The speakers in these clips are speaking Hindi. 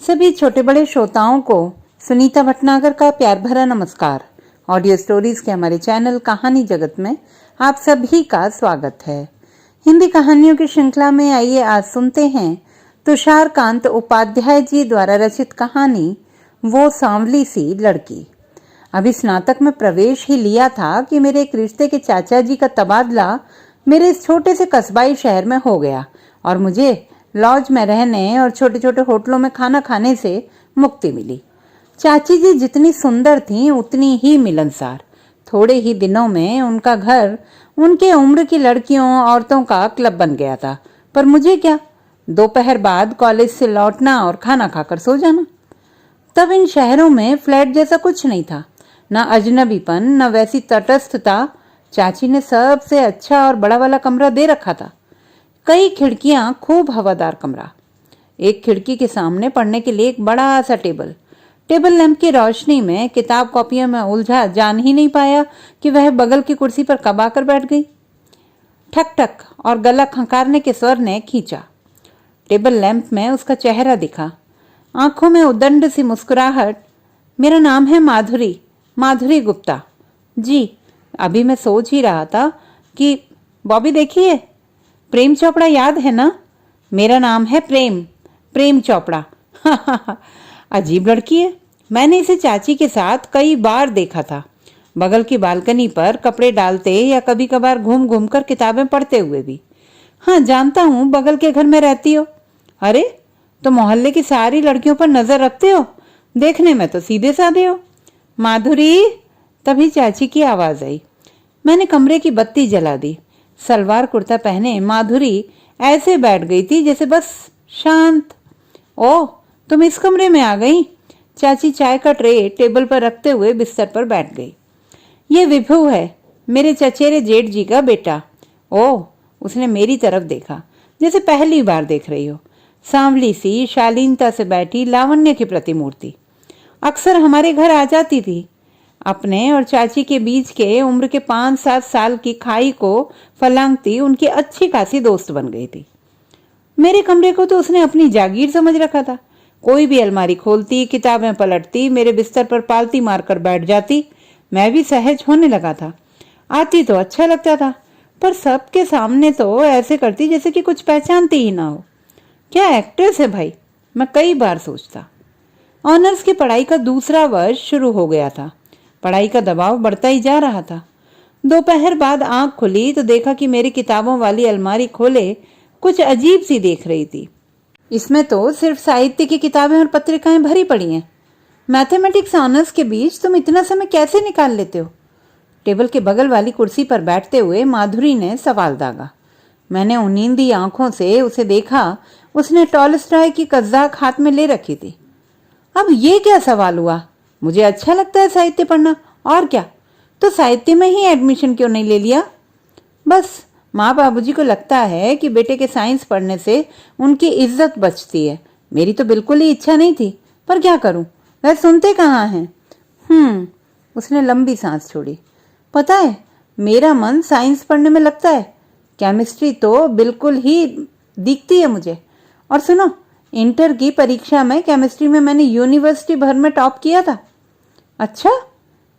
सभी छोटे बड़े श्रोताओं को सुनीता भटनागर का प्यार भरा नमस्कार। ऑडियो स्टोरीज के हमारे चैनल कहानी जगत में आप सभी का स्वागत है। हिंदी कहानियों की श्रृंखला में आइए आज सुनते हैं तुषार कांत उपाध्याय जी द्वारा रचित कहानी वो सांवली सी लड़की। अभी स्नातक में प्रवेश ही लिया था कि मेरे एक रिश्ते के चाचा जी का तबादला मेरे इस छोटे से कस्बाई शहर में हो गया और मुझे लॉज में रहने और छोटे छोटे होटलों में खाना खाने से मुक्ति मिली। चाची जी जितनी सुंदर थीं उतनी ही मिलनसार। थोड़े ही दिनों में उनका घर उनके उम्र की लड़कियों औरतों का क्लब बन गया था। पर मुझे क्या, दोपहर बाद कॉलेज से लौटना और खाना खाकर सो जाना। तब इन शहरों में फ्लैट जैसा कुछ नहीं था, न अजनबीपन न वैसी तटस्थता। चाची ने सबसे अच्छा और बड़ा वाला कमरा दे रखा था। कई खिड़कियां, खूब हवादार कमरा। एक खिड़की के सामने पढ़ने के लिए एक बड़ा सा टेबल लैंप की रोशनी में किताब कॉपियों में उलझा जान ही नहीं पाया कि वह बगल की कुर्सी पर कब आकर बैठ गई। ठक ठक और गला खंकारने के स्वर ने खींचा। टेबल लैंप में उसका चेहरा दिखा, आंखों में उदंड सी मुस्कुराहट। मेरा नाम है माधुरी गुप्ता जी। अभी मैं सोच ही रहा था कि बॉबी देखिए, प्रेम चोपड़ा याद है ना? मेरा नाम है प्रेम चोपड़ा। अजीब लड़की है। मैंने इसे चाची के साथ कई बार देखा था, बगल की बालकनी पर कपड़े डालते या कभी कभार घूम घूम कर किताबें पढ़ते हुए भी। हाँ, जानता हूँ बगल के घर में रहती हो। अरे, तो मोहल्ले की सारी लड़कियों पर नजर रखते हो। देखने में तो सीधे साधे हो। माधुरी, तभी चाची की आवाज आई। मैंने कमरे की बत्ती जला दी। सलवार कुर्ता पहने माधुरी ऐसे बैठ गई थी जैसे बस शांत। ओह, तुम इस कमरे में आ गई। चाची चाय का ट्रे टेबल पर रखते हुए बिस्तर पर बैठ गई। ये विभू है, मेरे चचेरे जेठ जी का बेटा। ओह, उसने मेरी तरफ देखा जैसे पहली बार देख रही हो। सांवली सी शालीनता से बैठी लावण्य की प्रतिमूर्ति। अक्सर हमारे घर आ जाती थी। अपने और चाची के बीच के उम्र के 5-7 साल की खाई को फलांगती उनकी अच्छी खासी दोस्त बन गई थी। मेरे कमरे को तो उसने अपनी जागीर समझ रखा था। कोई भी अलमारी खोलती, किताबें पलटती, मेरे बिस्तर पर पालती मारकर बैठ जाती। मैं भी सहज होने लगा था। आती तो अच्छा लगता था, पर सबके सामने तो ऐसे करती जैसे कि कुछ पहचानती ही ना हो। क्या एक्ट्रेस है भाई, मैं कई बार सोचता। ऑनर्स की पढ़ाई का दूसरा वर्ष शुरू हो गया था। पढ़ाई का दबाव बढ़ता ही जा रहा था। दोपहर बाद आंख खुली तो देखा कि मेरी किताबों वाली अलमारी खोले कुछ अजीब सी देख रही थी। इसमें तो सिर्फ साहित्य की किताबें और पत्रिकाएं भरी पड़ी हैं। मैथमेटिक्स ऑनर्स के बीच तुम इतना समय कैसे निकाल लेते हो? टेबल के बगल वाली कुर्सी पर बैठते हुए माधुरी ने सवाल दागा। मैंने उन्नींदी आंखों से उसे देखा। उसने टॉलस्टॉय की कज़ाक हाथ में ले रखी थी। अब ये क्या सवाल हुआ? मुझे अच्छा लगता है साहित्य पढ़ना, और क्या। तो साहित्य में ही एडमिशन क्यों नहीं ले लिया? बस माँ बाबूजी को लगता है कि बेटे के साइंस पढ़ने से उनकी इज्जत बचती है। मेरी तो बिल्कुल ही इच्छा नहीं थी, पर क्या करूं, वह सुनते कहाँ हैं। उसने लंबी सांस छोड़ी। पता है, मेरा मन साइंस पढ़ने में लगता है। केमिस्ट्री तो बिल्कुल ही दिखती है मुझे। और सुनो, इंटर की परीक्षा में केमिस्ट्री में मैंने यूनिवर्सिटी भर में टॉप किया था। अच्छा?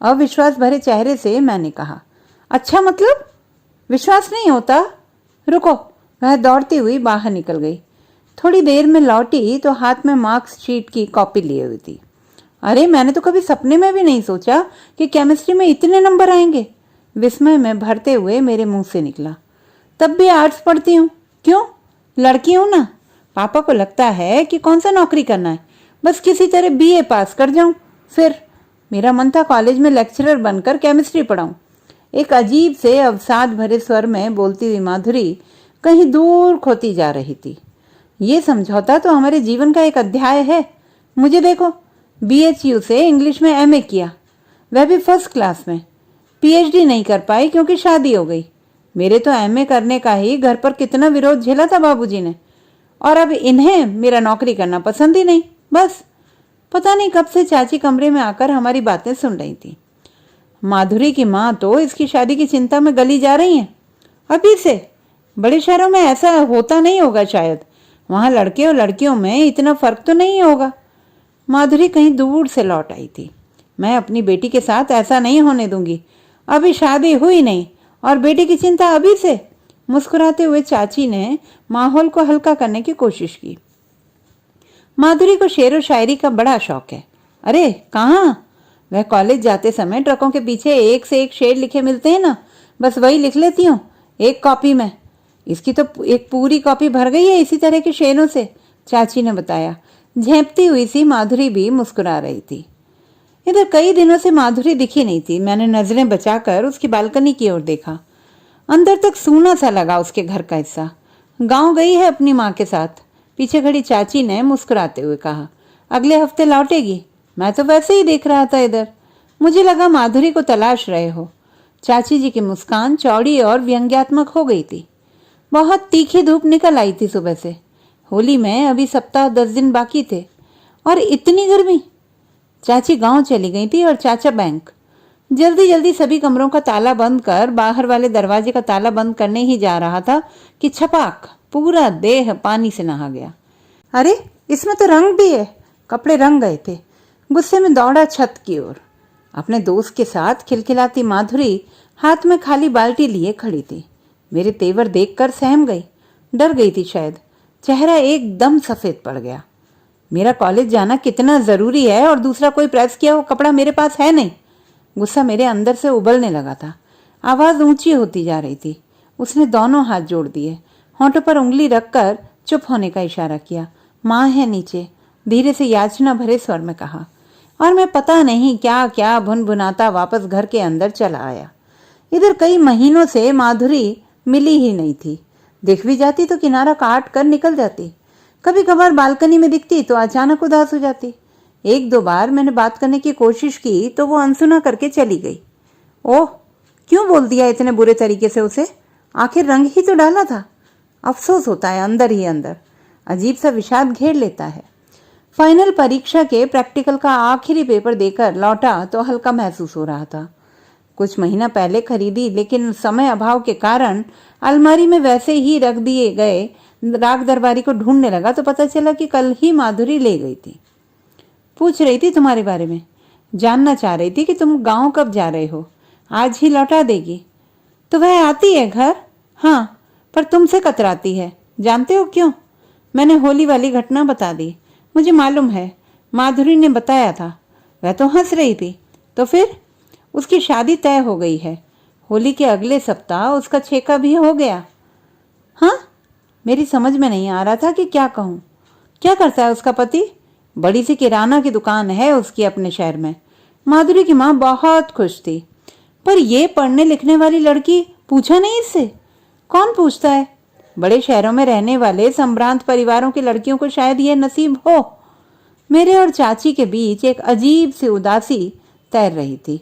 अविश्वास भरे चेहरे से मैंने कहा। अच्छा मतलब? विश्वास नहीं होता? रुको। वह दौड़ती हुई बाहर निकल गई। थोड़ी देर में लौटी तो हाथ में मार्कशीट की कॉपी लिए हुई थी। अरे, मैंने तो कभी सपने में भी नहीं सोचा कि केमिस्ट्री में इतने नंबर आएंगे। विस्मय में भरते हुए मेरे मुंह से निकला। तब भी आर्ट्स पढ़ती हूँ। क्यों? लड़की हूं ना। पापा को लगता है कि कौन सा नौकरी करना है, बस किसी तरह बीए पास कर जाऊं। फिर मेरा मन था कॉलेज में लेक्चरर बनकर केमिस्ट्री पढ़ाऊं। एक अजीब से अवसाद भरे स्वर में बोलती हुई माधुरी कहीं दूर खोती जा रही थी। ये समझौता तो हमारे जीवन का एक अध्याय है। मुझे देखो, बीएचयू से इंग्लिश में एमए किया, वह भी फर्स्ट क्लास में। पीएचडी नहीं कर पाई क्योंकि शादी हो गई। मेरे तो एमए करने का ही घर पर कितना विरोध झेला था बाबूजी ने। और अब इन्हें मेरा नौकरी करना पसंद ही नहीं। बस पता नहीं कब से चाची कमरे में आकर हमारी बातें सुन रही थी। माधुरी की माँ तो इसकी शादी की चिंता में गली जा रही हैं। अभी से। बड़े शहरों में ऐसा होता नहीं होगा शायद। वहां लड़के और लड़कियों में इतना फर्क तो नहीं होगा। माधुरी कहीं दूर से लौट आई थी। मैं अपनी बेटी के साथ ऐसा नहीं होने दूंगी। अभी शादी हुई नहीं और बेटी की चिंता अभी से। मुस्कुराते हुए चाची ने माहौल को हल्का करने की कोशिश की। माधुरी को शेर व शायरी का बड़ा शौक है। अरे कहाँ? वह कॉलेज जाते समय ट्रकों के पीछे एक से एक शेर लिखे मिलते हैं ना, बस वही लिख लेती हूँ एक कॉपी में। इसकी तो एक पूरी कॉपी भर गई है इसी तरह के शेरों से, चाची ने बताया। झेंपती हुई सी माधुरी भी मुस्कुरा रही थी। इधर कई दिनों से माधुरी दिखी नहीं थी। मैंने नजरें बचाकर उसकी बालकनी की ओर देखा। अंदर तक सूना सा लगा उसके घर का हिस्सा। गांव गई है अपनी माँ के साथ, पीछे खड़ी चाची ने मुस्कुराते हुए कहा। अगले हफ्ते लौटेगी। मैं तो वैसे ही देख रहा था इधर। मुझे लगा माधुरी को तलाश रहे हो। चाची जी की मुस्कान चौड़ी और व्यंग्यात्मक हो गई थी। बहुत तीखी धूप निकल आई थी सुबह से। होली में अभी सप्ताह 10 दिन बाकी थे और इतनी गर्मी। चाची गांव चली गई थी और चाचा बैंक। जल्दी जल्दी सभी कमरों का ताला बंद कर बाहर वाले दरवाजे का ताला बंद करने ही जा रहा था कि छपाक पूरा देह पानी से नहा गया। अरे इसमें तो रंग भी है। कपड़े रंग गए थे। गुस्से में दौड़ा छत की ओर। अपने दोस्त के साथ खिलखिलाती माधुरी हाथ में खाली बाल्टी लिए खड़ी थी। मेरे तेवर देखकर सहम गई। डर गई थी शायद। चेहरा एकदम सफेद पड़ गया। मेरा कॉलेज जाना कितना जरूरी है और दूसरा कोई प्रेस किया हुआ कपड़ा मेरे पास है नहीं। गुस्सा मेरे अंदर से उबलने लगा था। आवाज ऊंची होती जा रही थी। उसने दोनों हाथ जोड़ दिए, होंठों पर उंगली रखकर चुप होने का इशारा किया। माँ है नीचे, धीरे से याचना भरे स्वर में कहा। और मैं पता नहीं क्या क्या भुनभुनाता वापस घर के अंदर चला आया। इधर कई महीनों से माधुरी मिली ही नहीं थी। दिख भी जाती तो किनारा काट कर निकल जाती। कभी कभार बालकनी में दिखती तो अचानक उदास हो जाती। एक दो बार मैंने बात करने की कोशिश की तो वो अनसुना करके चली गई। ओह, क्यों बोल दिया इतने बुरे तरीके से उसे? आखिर रंग ही तो डाला था। अफसोस होता है अंदर ही अंदर। अजीब सा विषाद घेर लेता है। फाइनल परीक्षा के प्रैक्टिकल का आखिरी पेपर देकर लौटा तो हल्का महसूस हो रहा था। कुछ महीना पहले खरीदी लेकिन समय अभाव के कारण अलमारी में वैसे ही रख दिए गए राग दरबारी को ढूंढने लगा तो पता चला कि कल ही माधुरी ले गई थी। पूछ रही थी तुम्हारे बारे में। जानना चाह रही थी कि तुम गांव कब जा रहे हो। आज ही लौटा देगी। तो वह आती है घर? हाँ, पर तुमसे कतराती है। जानते हो क्यों? मैंने होली वाली घटना बता दी। मुझे मालूम है, माधुरी ने बताया था। वह तो हंस रही थी। तो फिर? उसकी शादी तय हो गई है। होली के अगले सप्ताह उसका छेका भी हो गया। हाँ? मेरी समझ में नहीं आ रहा था कि क्या कहूँ। क्या करता है उसका पति? बड़ी सी किराना की दुकान है उसकी अपने शहर में। माधुरी की माँ बहुत खुश थी। पर ये पढ़ने लिखने वाली लड़की, पूछा नहीं इससे? कौन पूछता है? बड़े शहरों में रहने वाले संभ्रांत परिवारों की लड़कियों को शायद ये नसीब हो। मेरे और चाची के बीच एक अजीब सी उदासी तैर रही थी।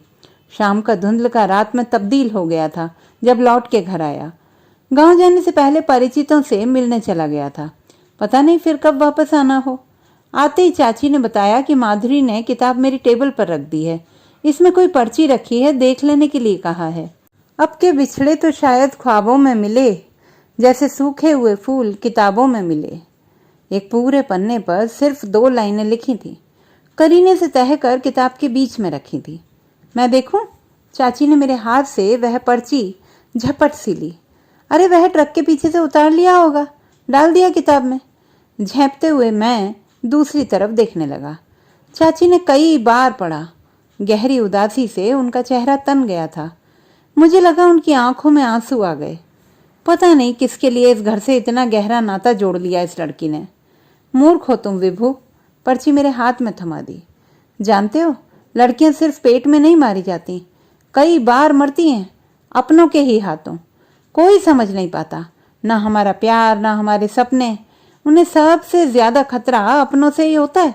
शाम का धुंधल का रात में तब्दील हो गया था जब लौट के घर आया। गांव जाने से पहले परिचितों से मिलने चला गया था। पता नहीं फिर कब वापस आना हो। आते ही चाची ने बताया कि माधुरी ने किताब मेरी टेबल पर रख दी है। इसमें कोई पर्ची रखी है, देख लेने के लिए कहा है। अब के बिछड़े तो शायद ख्वाबों में मिले, जैसे सूखे हुए फूल किताबों में मिले। एक पूरे पन्ने पर सिर्फ 2 लाइनें लिखी थी। करीने से तह कर किताब के बीच में रखी थी। मैं देखूं? चाची ने मेरे हाथ से वह पर्ची झपट सी ली। अरे वह ट्रक के पीछे से उतार लिया होगा, डाल दिया किताब में। झेंपते हुए मैं दूसरी तरफ देखने लगा। चाची ने कई बार पढ़ा। गहरी उदासी से उनका चेहरा तन गया था। मुझे लगा उनकी आंखों में आंसू आ गए। पता नहीं किसके लिए इस घर से इतना गहरा नाता जोड़ लिया इस लड़की ने। मूर्ख हो तुम विभू। पर्ची मेरे हाथ में थमा दी। जानते हो, लड़कियां सिर्फ पेट में नहीं मारी जाती, कई बार मरती हैं अपनों के ही हाथों। कोई समझ नहीं पाता, ना हमारा प्यार, ना हमारे सपने। उन्हें सबसे ज्यादा खतरा अपनों से ही होता है।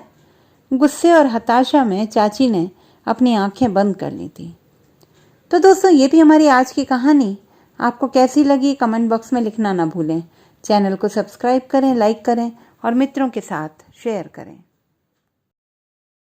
गुस्से और हताशा में चाची ने अपनी आंखें बंद कर ली थी। तो दोस्तों, ये थी हमारी आज की कहानी। आपको कैसी लगी कमेंट बॉक्स में लिखना ना भूलें। चैनल को सब्सक्राइब करें, लाइक करें और मित्रों के साथ शेयर करें।